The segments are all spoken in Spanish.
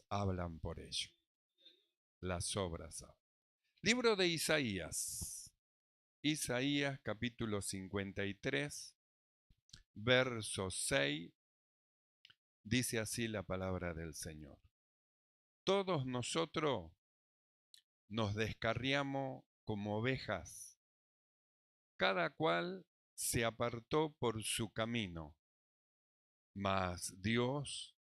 hablan por ello. Las obras hablan. Libro de Isaías. Isaías capítulo 53, verso 6. Dice así la palabra del Señor. Todos nosotros nos descarriamos como ovejas. Cada cual se apartó por su camino. Mas Dios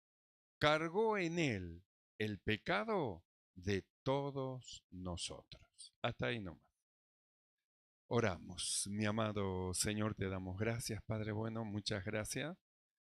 cargó en él el pecado de todos nosotros. Hasta ahí nomás. Oramos. Mi amado Señor, te damos gracias, Padre bueno, muchas gracias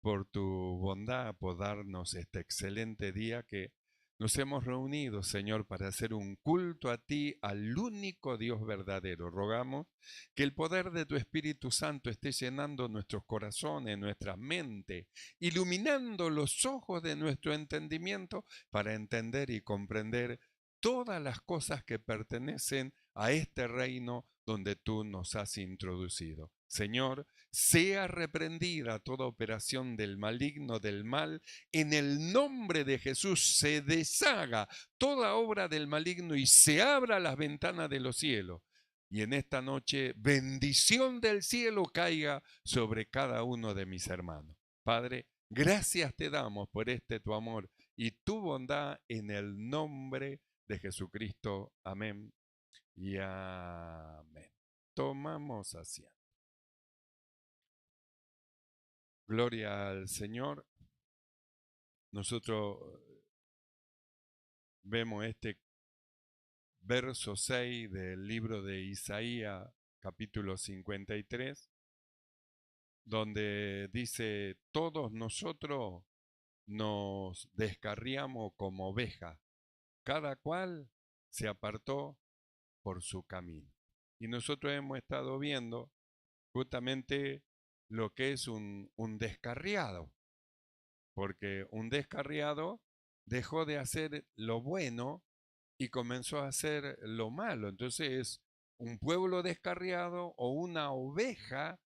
por tu bondad, por darnos este excelente día que nos hemos reunido, Señor, para hacer un culto a ti, al único Dios verdadero. Rogamos que el poder de tu Espíritu Santo esté llenando nuestros corazones, nuestra mente, iluminando los ojos de nuestro entendimiento para entender y comprender todas las cosas que pertenecen a este reino donde tú nos has introducido. Señor, sea reprendida toda operación del maligno, del mal, en el nombre de Jesús se deshaga toda obra del maligno y se abra las ventanas de los cielos. Y en esta noche bendición del cielo caiga sobre cada uno de mis hermanos. Padre, gracias te damos por este tu amor y tu bondad en el nombre de Jesucristo. Amén y amén. Tomamos asiento. Gloria al Señor. Nosotros vemos este verso 6 del libro de Isaías, capítulo 53, donde dice, todos nosotros nos descarriamos como ovejas, cada cual se apartó por su camino. Y nosotros hemos estado viendo justamente lo que es un descarriado, porque un descarriado dejó de hacer lo bueno y comenzó a hacer lo malo. Entonces es un pueblo descarriado o una oveja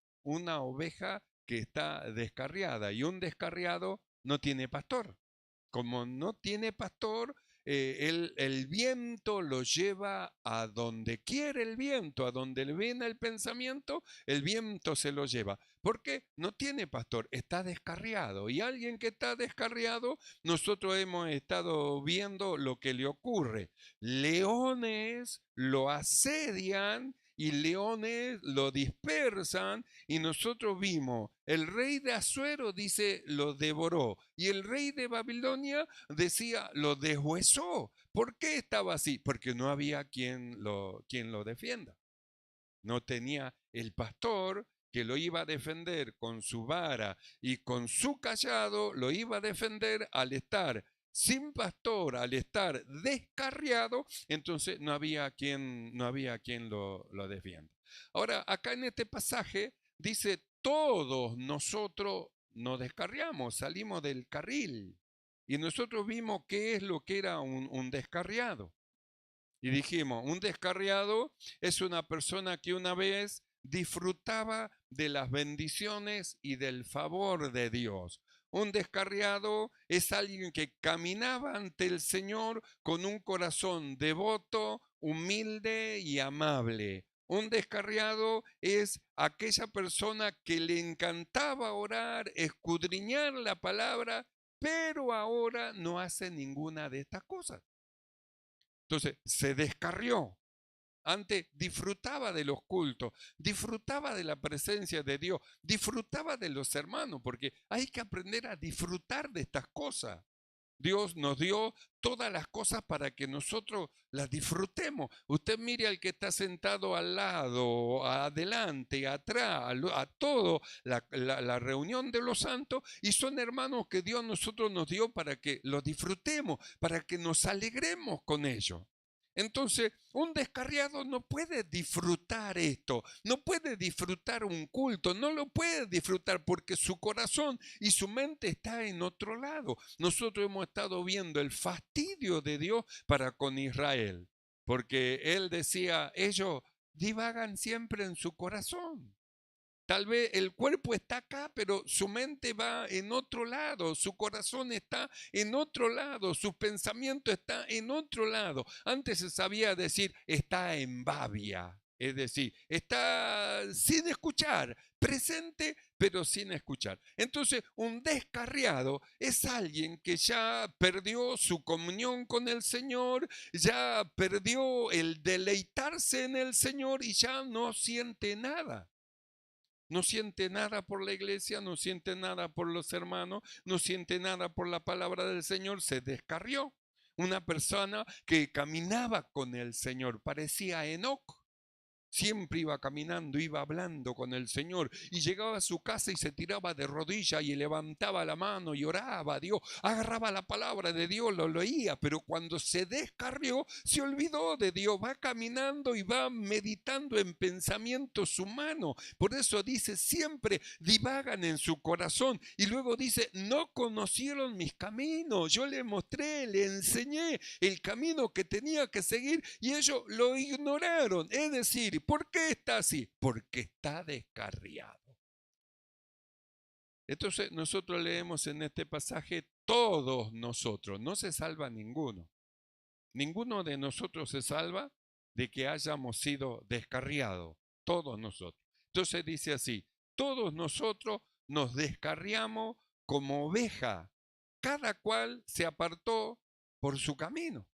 que está descarriada, y un descarriado no tiene pastor. Como no tiene pastor, el viento lo lleva a donde quiere el viento, a donde le viene el pensamiento, el viento se lo lleva. Porque no tiene pastor, está descarriado. Y alguien que está descarriado, nosotros hemos estado viendo lo que le ocurre. Leones lo asedian y leones lo dispersan, y nosotros vimos, el rey de Asuero dice, lo devoró, y el rey de Babilonia decía, lo deshuesó. ¿Por qué estaba así? Porque no había quien lo defienda. No tenía el pastor que lo iba a defender con su vara y con su cayado, lo iba a defender al estar sin pastor, al estar descarriado, entonces no había quien lo defienda. Ahora, acá en este pasaje dice, todos nosotros nos descarriamos, salimos del carril. Y nosotros vimos qué es lo que era un descarriado. Y dijimos, un descarriado es una persona que una vez disfrutaba de las bendiciones y del favor de Dios. Un descarriado es alguien que caminaba ante el Señor con un corazón devoto, humilde y amable. Un descarriado es aquella persona que le encantaba orar, escudriñar la palabra, pero ahora no hace ninguna de estas cosas. Entonces, se descarrió. Antes disfrutaba de los cultos, disfrutaba de la presencia de Dios, disfrutaba de los hermanos, porque hay que aprender a disfrutar de estas cosas. Dios nos dio todas las cosas para que nosotros las disfrutemos. Usted mire al que está sentado al lado, adelante, atrás, a todo, la reunión de los santos, y son hermanos que Dios nosotros nos dio para que los disfrutemos, para que nos alegremos con ellos. Entonces, un descarriado no puede disfrutar esto, no puede disfrutar un culto, no lo puede disfrutar porque su corazón y su mente está en otro lado. Nosotros hemos estado viendo el fastidio de Dios para con Israel, porque él decía, ellos divagan siempre en su corazón. Tal vez el cuerpo está acá, pero su mente va en otro lado, su corazón está en otro lado, su pensamiento está en otro lado. Antes se sabía decir, está en babia, es decir, está sin escuchar, presente pero sin escuchar. Entonces, un descarriado es alguien que ya perdió su comunión con el Señor, ya perdió el deleitarse en el Señor y ya no siente nada. No siente nada por la iglesia, no siente nada por los hermanos, no siente nada por la palabra del Señor, se descarrió. Una persona que caminaba con el Señor, parecía Enoc. Siempre iba caminando, iba hablando con el Señor y llegaba a su casa y se tiraba de rodillas y levantaba la mano y oraba a Dios, agarraba la palabra de Dios, lo leía, pero cuando se descarrió, se olvidó de Dios, va caminando y va meditando en pensamientos humanos. Por eso dice, siempre divagan en su corazón y luego dice, no conocieron mis caminos, yo les mostré, les enseñé el camino que tenía que seguir y ellos lo ignoraron. Es decir, ¿por qué está así? Porque está descarriado. Entonces nosotros leemos en este pasaje, todos nosotros, no se salva ninguno. Ninguno de nosotros se salva de que hayamos sido descarriados, todos nosotros. Entonces dice así, todos nosotros nos descarriamos como oveja, cada cual se apartó por su camino.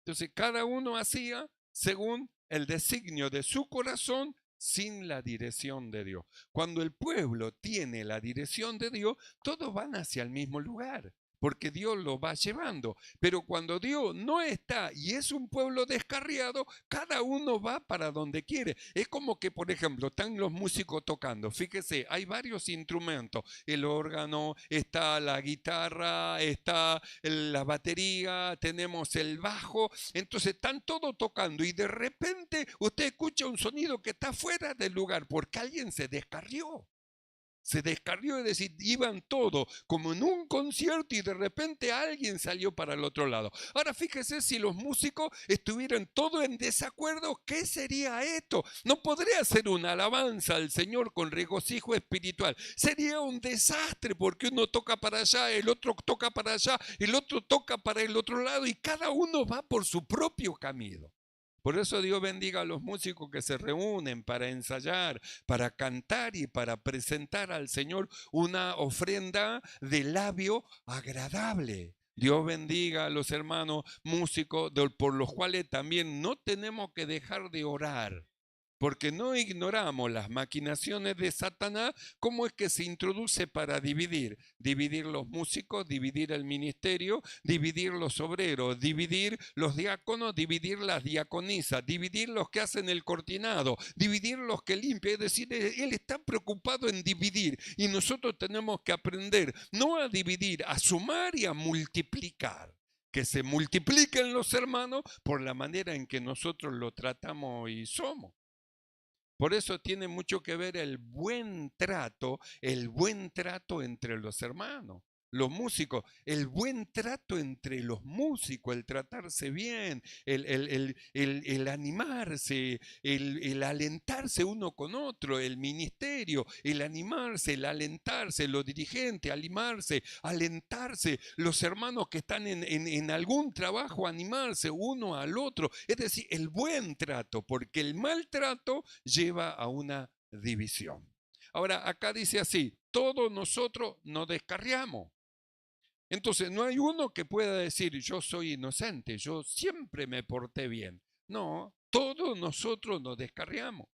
Entonces cada uno hacía según el designio de su corazón sin la dirección de Dios. Cuando el pueblo tiene la dirección de Dios, todos van hacia el mismo lugar, porque Dios lo va llevando. Pero cuando Dios no está y es un pueblo descarriado, cada uno va para donde quiere. Es como que, por ejemplo, están los músicos tocando. Fíjese, hay varios instrumentos. El órgano, está la guitarra, está la batería, tenemos el bajo. Entonces están todos tocando y de repente usted escucha un sonido que está fuera del lugar porque alguien se descarrió. Se descarrió, es decir, iban todos como en un concierto y de repente alguien salió para el otro lado. Ahora fíjese, si los músicos estuvieran todos en desacuerdo, ¿qué sería esto? No podría ser una alabanza al Señor con regocijo espiritual. Sería un desastre porque uno toca para allá, el otro toca para allá, el otro toca para el otro lado y cada uno va por su propio camino. Por eso Dios bendiga a los músicos que se reúnen para ensayar, para cantar y para presentar al Señor una ofrenda de labio agradable. Dios bendiga a los hermanos músicos por los cuales también no tenemos que dejar de orar. Porque no ignoramos las maquinaciones de Satanás, cómo es que se introduce para dividir. Dividir los músicos, dividir el ministerio, dividir los obreros, dividir los diáconos, dividir las diaconisas, dividir los que hacen el cortinado, dividir los que limpian. Es decir, él está preocupado en dividir y nosotros tenemos que aprender no a dividir, a sumar y a multiplicar. Que se multipliquen los hermanos por la manera en que nosotros lo tratamos y somos. Por eso tiene mucho que ver el buen trato entre los hermanos. Los músicos, el buen trato entre los músicos, el tratarse bien, el animarse, el alentarse uno con otro, el ministerio, el animarse, el alentarse, los dirigentes, animarse, alentarse, los hermanos que están en algún trabajo, animarse uno al otro. Es decir, el buen trato, porque el maltrato lleva a una división. Ahora, acá dice así, todos nosotros nos descarriamos. Entonces, no hay uno que pueda decir, yo soy inocente, yo siempre me porté bien. No, todos nosotros nos descarriamos.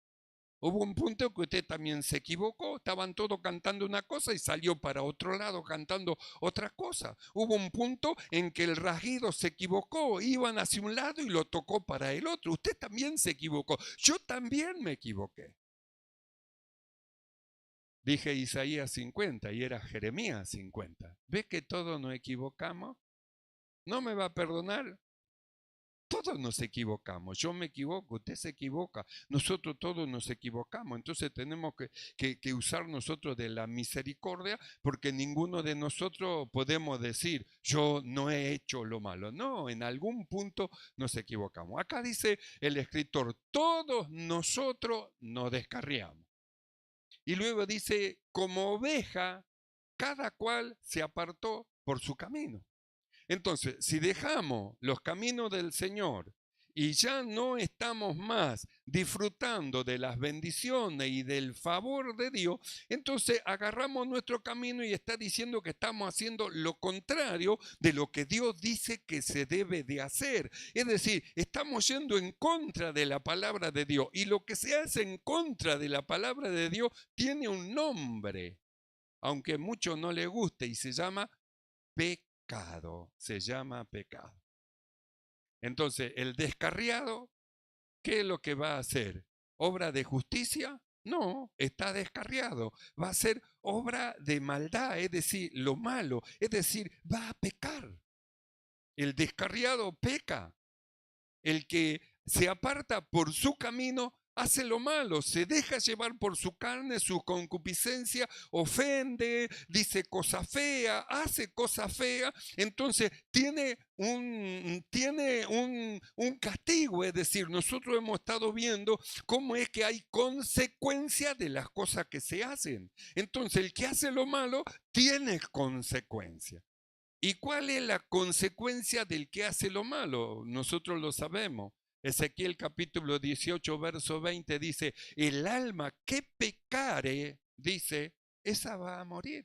Hubo un punto que usted también se equivocó, estaban todos cantando una cosa y salió para otro lado cantando otra cosa. Hubo un punto en que el rasguido se equivocó, iban hacia un lado y lo tocó para el otro. Usted también se equivocó, yo también me equivoqué. Dije Isaías 50 y era Jeremías 50. ¿Ve que todos nos equivocamos? ¿No me va a perdonar? Todos nos equivocamos. Yo me equivoco, usted se equivoca. Nosotros todos nos equivocamos. Entonces tenemos que usar nosotros de la misericordia porque ninguno de nosotros podemos decir, yo no he hecho lo malo. No, en algún punto nos equivocamos. Acá dice el escritor, todos nosotros nos descarriamos. Y luego dice, como oveja, cada cual se apartó por su camino. Entonces, si dejamos los caminos del Señor y ya no estamos más disfrutando de las bendiciones y del favor de Dios, entonces agarramos nuestro camino y está diciendo que estamos haciendo lo contrario de lo que Dios dice que se debe de hacer. Es decir, estamos yendo en contra de la palabra de Dios, y lo que se hace en contra de la palabra de Dios tiene un nombre, aunque a muchos no les guste, y se llama pecado, se llama pecado. Entonces, el descarriado, ¿qué es lo que va a hacer? ¿Obra de justicia? No, está descarriado. Va a ser obra de maldad, es decir, lo malo, es decir, va a pecar. El descarriado peca. El que se aparta por su camino hace lo malo, se deja llevar por su carne, su concupiscencia, ofende, dice cosa fea, hace cosa fea, entonces tiene un castigo. Es decir, nosotros hemos estado viendo cómo es que hay consecuencias de las cosas que se hacen. Entonces el que hace lo malo tiene consecuencias. ¿Y cuál es la consecuencia del que hace lo malo? Nosotros lo sabemos. Ezequiel capítulo 18, verso 20 dice, el alma que pecare, dice, esa va a morir.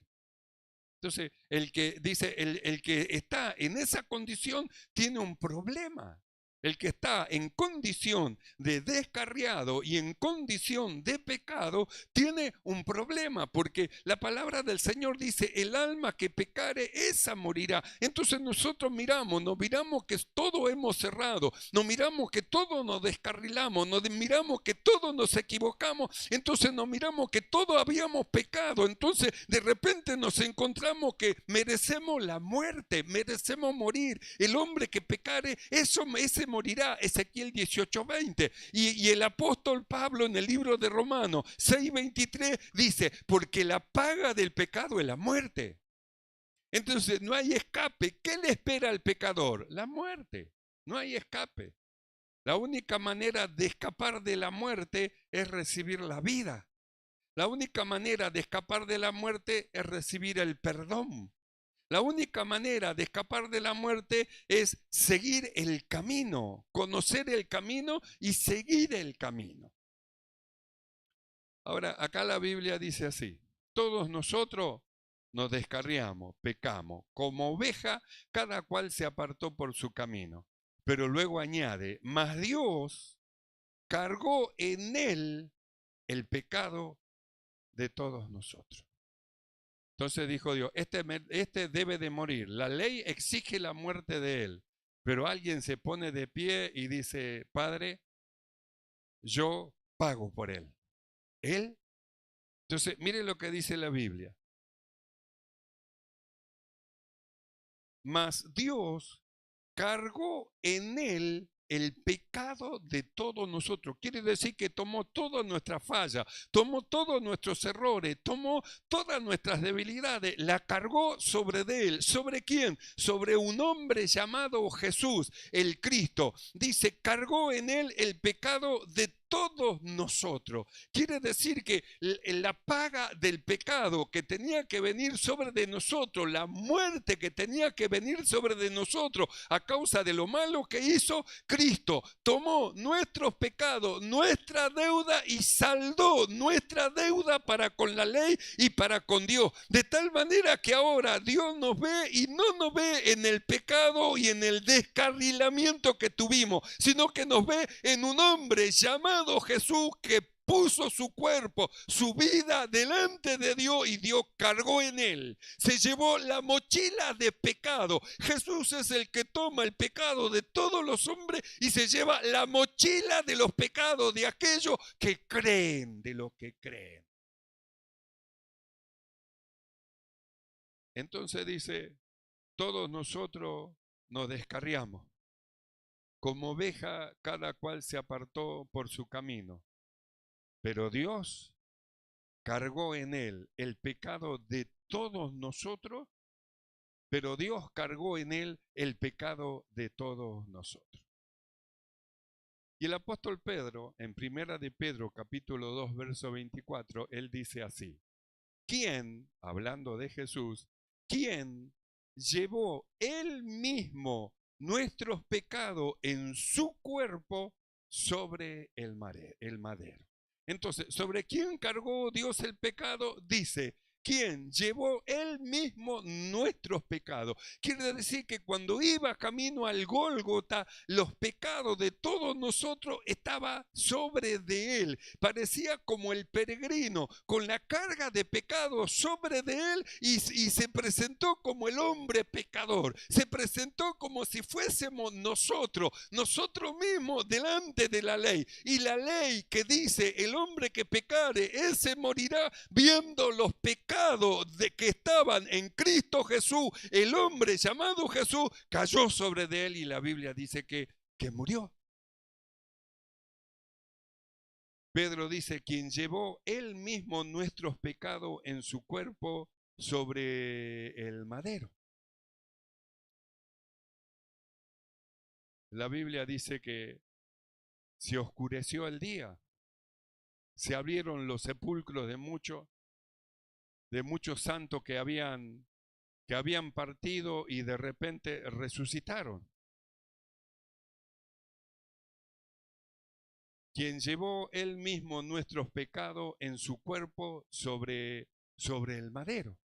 Entonces, el que dice, el que está en esa condición tiene un problema. El que está en condición de descarriado y en condición de pecado tiene un problema, porque la palabra del Señor dice, el alma que pecare, esa morirá. Entonces nosotros nos miramos que todo hemos cerrado, nos miramos que todo nos descarrilamos, nos miramos que todo nos equivocamos, entonces nos miramos que todo habíamos pecado. Entonces de repente nos encontramos que merecemos la muerte, merecemos morir. El hombre que pecare, ese morirá. Ezequiel 18:20. Y el apóstol Pablo en el libro de Romanos 6:23 dice, porque la paga del pecado es la muerte. Entonces no hay escape. ¿Qué le espera al pecador? La muerte. No hay escape. La única manera de escapar de la muerte es recibir la vida. La única manera de escapar de la muerte es recibir el perdón. La única manera de escapar de la muerte es seguir el camino, conocer el camino y seguir el camino. Ahora, acá la Biblia dice así, todos nosotros nos descarriamos, pecamos, como oveja, cada cual se apartó por su camino. Pero luego añade, mas Dios cargó en él el pecado de todos nosotros. Entonces dijo Dios, este debe de morir. La ley exige la muerte de él. Pero alguien se pone de pie y dice, Padre, yo pago por él. ¿Él? Entonces, mire lo que dice la Biblia. Mas Dios cargó en él el pecado de todos nosotros. Quiere decir que tomó todas nuestras fallas, tomó todos nuestros errores, tomó todas nuestras debilidades, la cargó sobre de él. ¿Sobre quién? Sobre un hombre llamado Jesús, el Cristo. Dice, cargó en él el pecado de todos nosotros. Quiere decir que la paga del pecado que tenía que venir sobre de nosotros, la muerte que tenía que venir sobre de nosotros a causa de lo malo que hizo, Cristo tomó nuestros pecados, nuestra deuda, y saldó nuestra deuda para con la ley y para con Dios. De tal manera que ahora Dios nos ve y no nos ve en el pecado y en el descarrilamiento que tuvimos, sino que nos ve en un hombre llamado Jesús que puso su cuerpo, su vida delante de Dios, y Dios cargó en él. Se llevó la mochila de pecado. Jesús es el que toma el pecado de todos los hombres y se lleva la mochila de los pecados de aquellos que creen, de lo que creen. Entonces dice, todos nosotros nos descarriamos. Como oveja, cada cual se apartó por su camino. Pero Dios cargó en él el pecado de todos nosotros, pero Dios cargó en él el pecado de todos nosotros. Y el apóstol Pedro, en Primera de Pedro, capítulo 2, verso 24, él dice así: ¿quién, hablando de Jesús, quién llevó él mismo nuestros pecados en su cuerpo sobre el madero? Entonces, ¿sobre quién cargó Dios el pecado? Dice, ¿quién llevó él mismo nuestros pecados? Quiere decir que cuando iba camino al Gólgota, los pecados de todos nosotros estaban sobre de él. Parecía como el peregrino, con la carga de pecado sobre de él, y se presentó como el hombre pecador. Se presentó como si fuésemos nosotros mismos delante de la ley. Y la ley que dice, el hombre que pecare, ese morirá, viendo los pecados de que estaban en Cristo Jesús, el hombre llamado Jesús cayó sobre de él, y la Biblia dice que murió. Pedro dice, quien llevó él mismo nuestros pecados en su cuerpo sobre el madero. La Biblia dice que se oscureció el día, se abrieron los sepulcros de muchos santos que habían partido y de repente resucitaron. Quien llevó él mismo nuestros pecados en su cuerpo sobre el madero.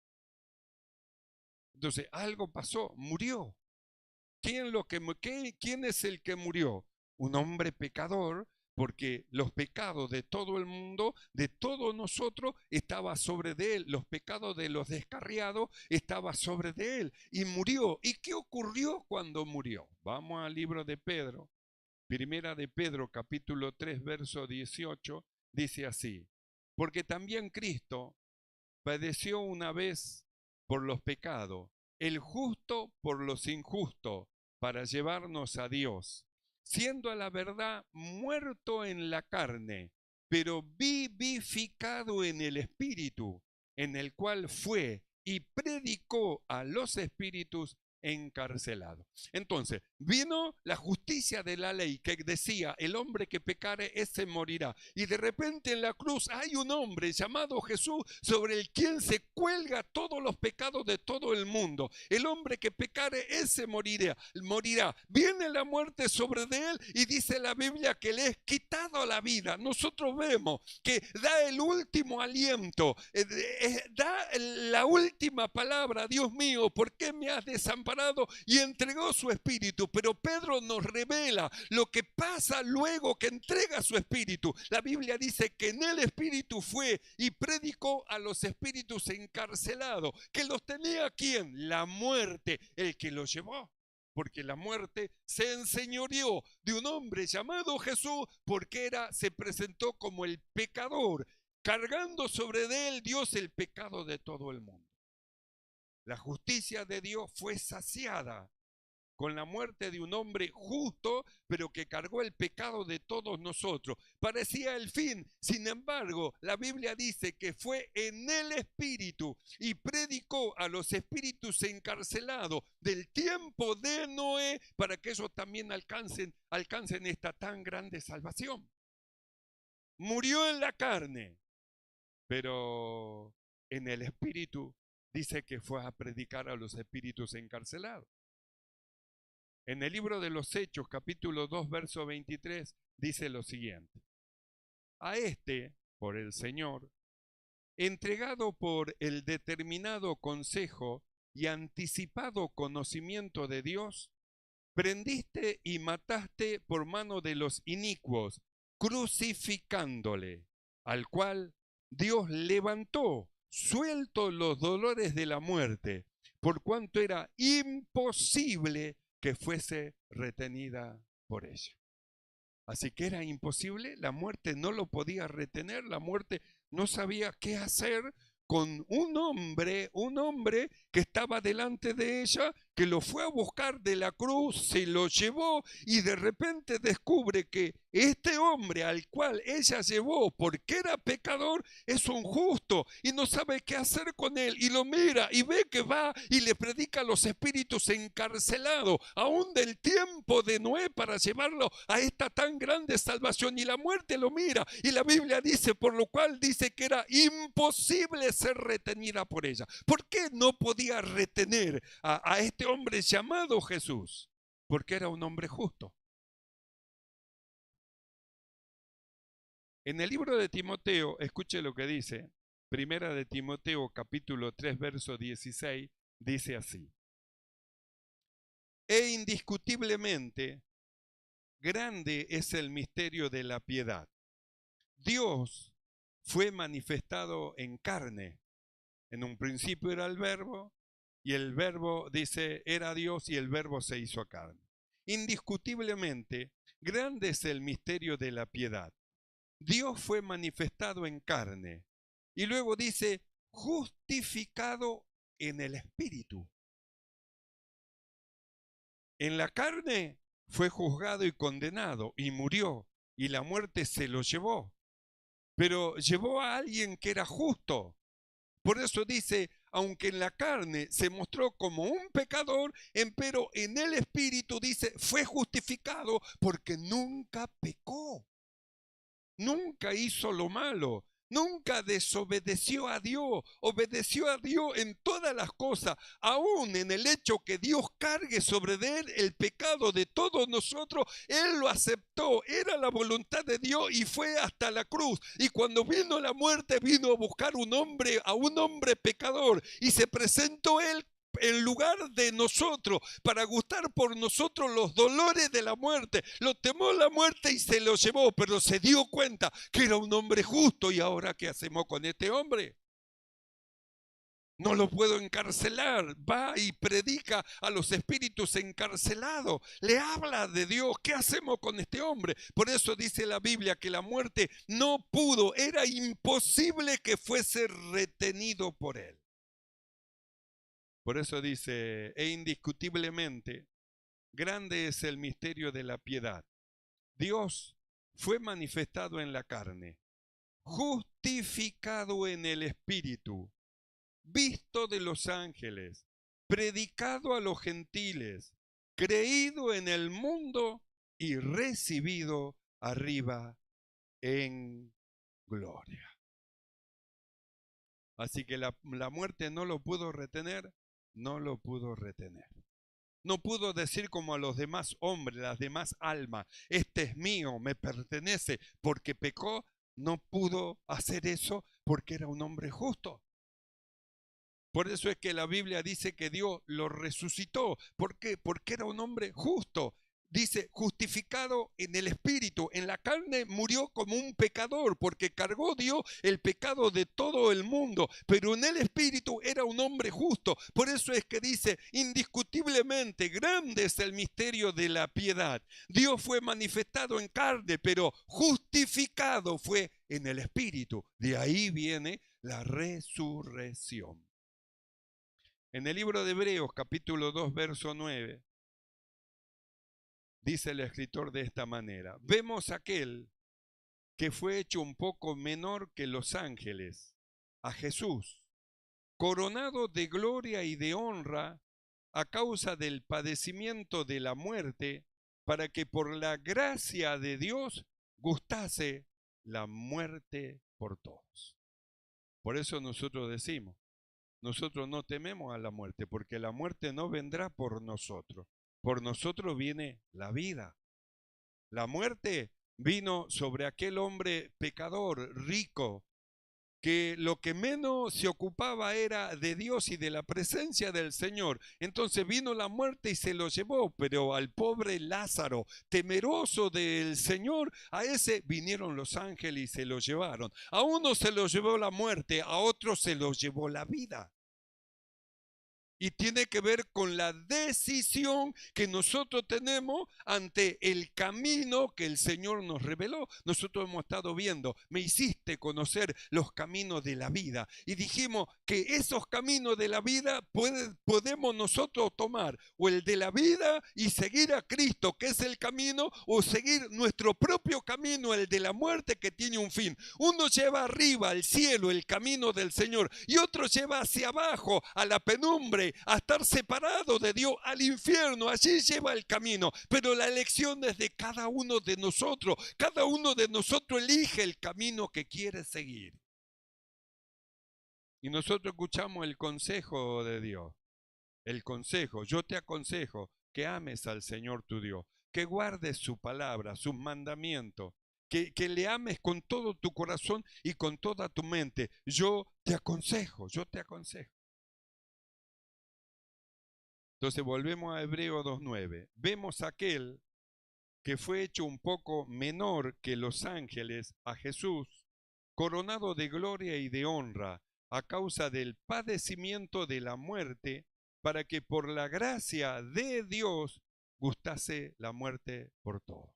Entonces, algo pasó, murió. ¿Quién es el que murió? Un hombre pecador, porque los pecados de todo el mundo, de todos nosotros, estaba sobre de él. Los pecados de los descarriados estaba sobre de él, y murió. ¿Y qué ocurrió cuando murió? Vamos al libro de Pedro. Primera de Pedro, capítulo 3, verso 18, dice así: porque también Cristo padeció una vez por los pecados, el justo por los injustos, para llevarnos a Dios, siendo a la verdad muerto en la carne, pero vivificado en el Espíritu, en el cual fue y predicó a los espíritus encarcelados. Entonces, vino la justicia de la ley que decía, el hombre que pecare, ese morirá. Y de repente en la cruz hay un hombre llamado Jesús, sobre el quien se cuelga todos los pecados de todo el mundo. El hombre que pecare, ese morirá. Viene la muerte sobre de él, y dice la Biblia que le es quitado la vida. Nosotros vemos que da el último aliento, da la última palabra: Dios mío, ¿por qué me has desamparado? Y entregó su espíritu. Pero Pedro nos revela lo que pasa luego que entrega su espíritu. La Biblia dice que en el espíritu fue y predicó a los espíritus encarcelados. ¿Que los tenía quién? La muerte, el que los llevó. Porque la muerte se enseñoreó de un hombre llamado Jesús, porque se presentó como el pecador, cargando sobre de él Dios el pecado de todo el mundo. La justicia de Dios fue saciada con la muerte de un hombre justo, pero que cargó el pecado de todos nosotros. Parecía el fin. Sin embargo, la Biblia dice que fue en el Espíritu y predicó a los espíritus encarcelados del tiempo de Noé, para que ellos también alcancen esta tan grande salvación. Murió en la carne, pero en el Espíritu dice que fue a predicar a los espíritus encarcelados. En el libro de los Hechos, capítulo 2, verso 23, dice lo siguiente: a por el Señor, entregado por el determinado consejo y anticipado conocimiento de Dios, prendiste y mataste por mano de los inicuos, crucificándole, al cual Dios levantó, suelto los dolores de la muerte, por cuanto era imposible que fuese retenida por ella. Así que era imposible, la muerte no lo podía retener, la muerte no sabía qué hacer con un hombre que estaba delante de ella, que lo fue a buscar de la cruz, se lo llevó y de repente descubre que este hombre al cual ella llevó porque era pecador es un justo y no sabe qué hacer con él y lo mira y ve que va y le predica a los espíritus encarcelados, aún del tiempo de Noé, para llevarlo a esta tan grande salvación, y la muerte lo mira y la Biblia dice, por lo cual dice que era imposible ser retenida por ella. ¿Por qué no podía retener a este hombre llamado Jesús? Porque era un hombre justo. En el libro de Timoteo, escuche lo que dice, primera de Timoteo capítulo 3 verso 16, dice así: e indiscutiblemente grande es el misterio de la piedad. Dios fue manifestado en carne. En un principio era el verbo, y el verbo, dice, era Dios y el verbo se hizo carne. Indiscutiblemente grande es el misterio de la piedad. Dios fue manifestado en carne. Y luego dice, justificado en el Espíritu. En la carne fue juzgado y condenado y murió, y la muerte se lo llevó. Pero llevó a alguien que era justo. Por eso dice, aunque en la carne se mostró como un pecador, empero en el Espíritu, dice, fue justificado porque nunca pecó. Nunca hizo lo malo, nunca desobedeció a Dios, obedeció a Dios en todas las cosas, aún en el hecho que Dios cargue sobre él el pecado de todos nosotros. Él lo aceptó, era la voluntad de Dios y fue hasta la cruz. Y cuando vino la muerte, vino a buscar a un hombre pecador, y se presentó él en lugar de nosotros, para gustar por nosotros los dolores de la muerte. Lo temó la muerte y se lo llevó, pero se dio cuenta que era un hombre justo. ¿Y ahora qué hacemos con este hombre? No lo puedo encarcelar. Va y predica a los espíritus encarcelados. Le habla de Dios. ¿Qué hacemos con este hombre? Por eso dice la Biblia que la muerte no pudo, era imposible que fuese retenido por él. Por eso dice, e indiscutiblemente, grande es el misterio de la piedad. Dios fue manifestado en la carne, justificado en el Espíritu, visto de los ángeles, predicado a los gentiles, creído en el mundo y recibido arriba en gloria. Así que la muerte no lo pudo retener. No lo pudo retener. No pudo decir como a los demás hombres, las demás almas, este es mío, me pertenece, porque pecó. No pudo hacer eso porque era un hombre justo. Por eso es que la Biblia dice que Dios lo resucitó. ¿Por qué? Porque era un hombre justo. Dice, justificado en el Espíritu. En la carne murió como un pecador, porque cargó Dios el pecado de todo el mundo. Pero en el Espíritu era un hombre justo. Por eso es que dice, indiscutiblemente grande es el misterio de la piedad. Dios fue manifestado en carne, pero justificado fue en el Espíritu. De ahí viene la resurrección. En el libro de Hebreos, capítulo 2, verso 9, dice el escritor de esta manera: vemos aquel que fue hecho un poco menor que los ángeles, a Jesús, coronado de gloria y de honra a causa del padecimiento de la muerte, para que por la gracia de Dios gustase la muerte por todos. Por eso nosotros decimos, nosotros no tememos a la muerte, porque la muerte no vendrá por nosotros. Por nosotros viene la vida. La muerte vino sobre aquel hombre pecador, rico, que lo que menos se ocupaba era de Dios y de la presencia del Señor. Entonces vino la muerte y se lo llevó, pero al pobre Lázaro, temeroso del Señor, a ese vinieron los ángeles y se lo llevaron. A uno se lo llevó la muerte, a otro se lo llevó la vida. Y tiene que ver con la decisión que nosotros tenemos ante el camino que el Señor nos reveló. Nosotros hemos estado viendo, me hiciste conocer los caminos de la vida. Y dijimos que esos caminos de la vida podemos nosotros tomar o el de la vida y seguir a Cristo, que es el camino, o seguir nuestro propio camino, el de la muerte, que tiene un fin. Uno lleva arriba al cielo, el camino del Señor, y otro lleva hacia abajo, a la penumbre, a estar separado de Dios, al infierno. Allí lleva el camino, pero la elección es de cada uno de nosotros. Cada uno de nosotros elige el camino que quiere seguir. Y nosotros escuchamos el consejo de Dios. El consejo, yo te aconsejo que ames al Señor tu Dios, que guardes su palabra, sus mandamientos, que le ames con todo tu corazón y con toda tu mente. Yo te aconsejo, yo te aconsejo. Entonces volvemos a Hebreo 2:9. Vemos aquel que fue hecho un poco menor que los ángeles, a Jesús, coronado de gloria y de honra, a causa del padecimiento de la muerte, para que por la gracia de Dios gustase la muerte por todo.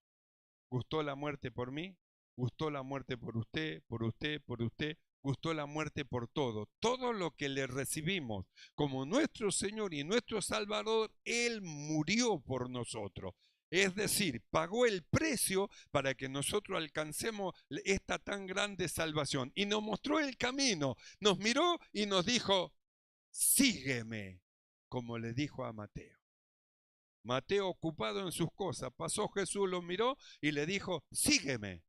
¿Gustó la muerte por mí? ¿Gustó la muerte por usted, por usted, por usted? Gustó la muerte por todo. Todo lo que le recibimos como nuestro Señor y nuestro Salvador, Él murió por nosotros. Es decir, pagó el precio para que nosotros alcancemos esta tan grande salvación. Y nos mostró el camino. Nos miró y nos dijo, sígueme, como le dijo a Mateo. Mateo, ocupado en sus cosas, pasó Jesús, lo miró y le dijo, sígueme.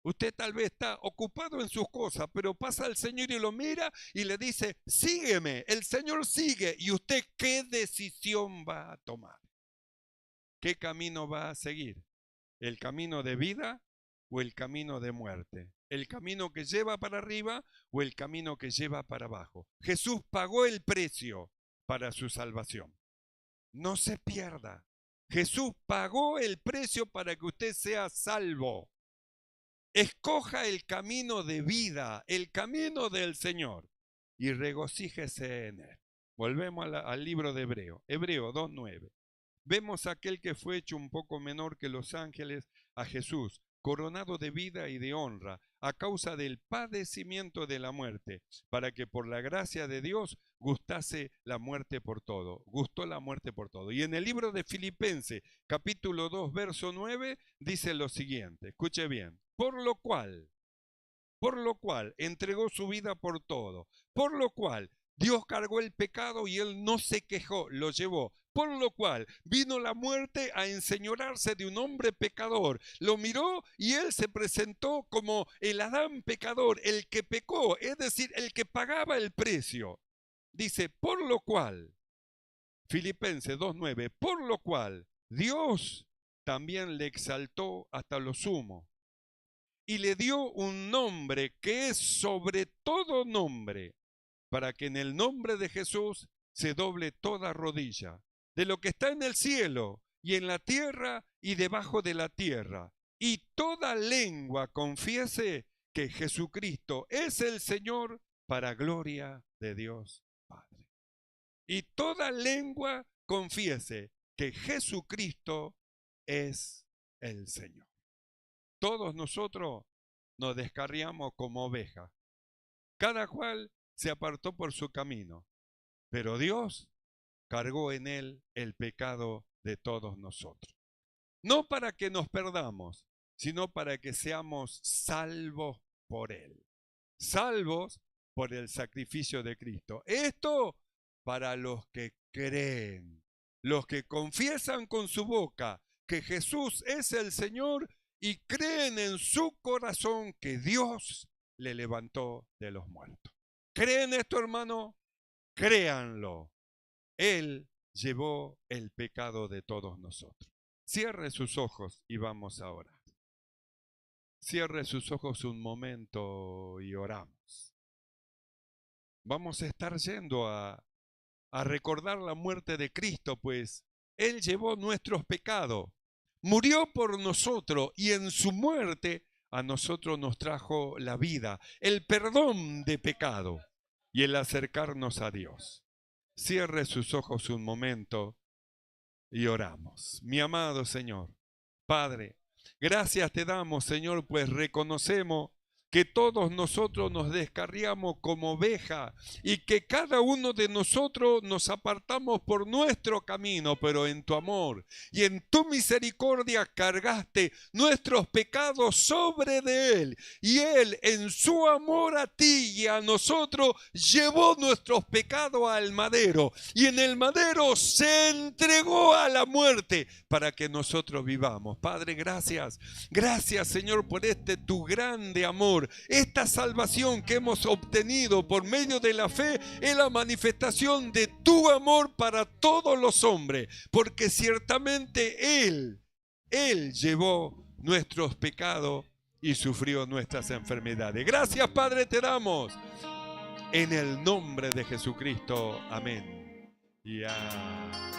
Usted tal vez está ocupado en sus cosas, pero pasa el Señor y lo mira y le dice, sígueme. El Señor sigue. ¿Y usted qué decisión va a tomar? ¿Qué camino va a seguir? ¿El camino de vida o el camino de muerte? ¿El camino que lleva para arriba o el camino que lleva para abajo? Jesús pagó el precio para su salvación. No se pierda. Jesús pagó el precio para que usted sea salvo. Escoja el camino de vida, el camino del Señor, y regocíjese en él. Volvemos al libro de Hebreo, Hebreo 2:9. Vemos a aquel que fue hecho un poco menor que los ángeles, a Jesús, coronado de vida y de honra, a causa del padecimiento de la muerte, para que por la gracia de Dios gustase la muerte por todo. Gustó la muerte por todo. Y en el libro de Filipenses, capítulo 2, verso 9, dice lo siguiente, escuche bien, por lo cual entregó su vida por todo, por lo cual Dios cargó el pecado y él no se quejó, lo llevó. Por lo cual vino la muerte a enseñorearse de un hombre pecador. Lo miró y él se presentó como el Adán pecador, el que pecó, es decir, el que pagaba el precio. Dice, por lo cual, Filipenses 2:9, por lo cual Dios también le exaltó hasta lo sumo y le dio un nombre que es sobre todo nombre, para que en el nombre de Jesús se doble toda rodilla, de lo que está en el cielo y en la tierra y debajo de la tierra, y toda lengua confiese que Jesucristo es el Señor, para gloria de Dios Padre. Y toda lengua confiese que Jesucristo es el Señor. Todos nosotros nos descarriamos como ovejas. Cada cual se apartó por su camino, pero Dios cargó en él el pecado de todos nosotros. No para que nos perdamos, sino para que seamos salvos por él. Salvos por el sacrificio de Cristo. Esto para los que creen, los que confiesan con su boca que Jesús es el Señor y creen en su corazón que Dios le levantó de los muertos. ¿Creen esto, hermano? Créanlo. Él llevó el pecado de todos nosotros. Cierre sus ojos y vamos a orar. Cierre sus ojos un momento y oramos. Vamos a estar yendo a recordar la muerte de Cristo, pues Él llevó nuestros pecados, murió por nosotros y en su muerte a nosotros nos trajo la vida, el perdón de pecado y el acercarnos a Dios. Cierre sus ojos un momento y oramos. Mi amado Señor, Padre, gracias te damos, Señor, pues reconocemos que todos nosotros nos descarriamos como oveja y que cada uno de nosotros nos apartamos por nuestro camino, pero en tu amor y en tu misericordia cargaste nuestros pecados sobre de Él, y Él en su amor a ti y a nosotros llevó nuestros pecados al madero, y en el madero se entregó a la muerte para que nosotros vivamos. Padre, gracias. Gracias, Señor, por este tu grande amor. Esta salvación que hemos obtenido por medio de la fe es la manifestación de tu amor para todos los hombres, porque ciertamente Él llevó nuestros pecados y sufrió nuestras enfermedades. Gracias, Padre, te damos en el nombre de Jesucristo. Amén. Y amén.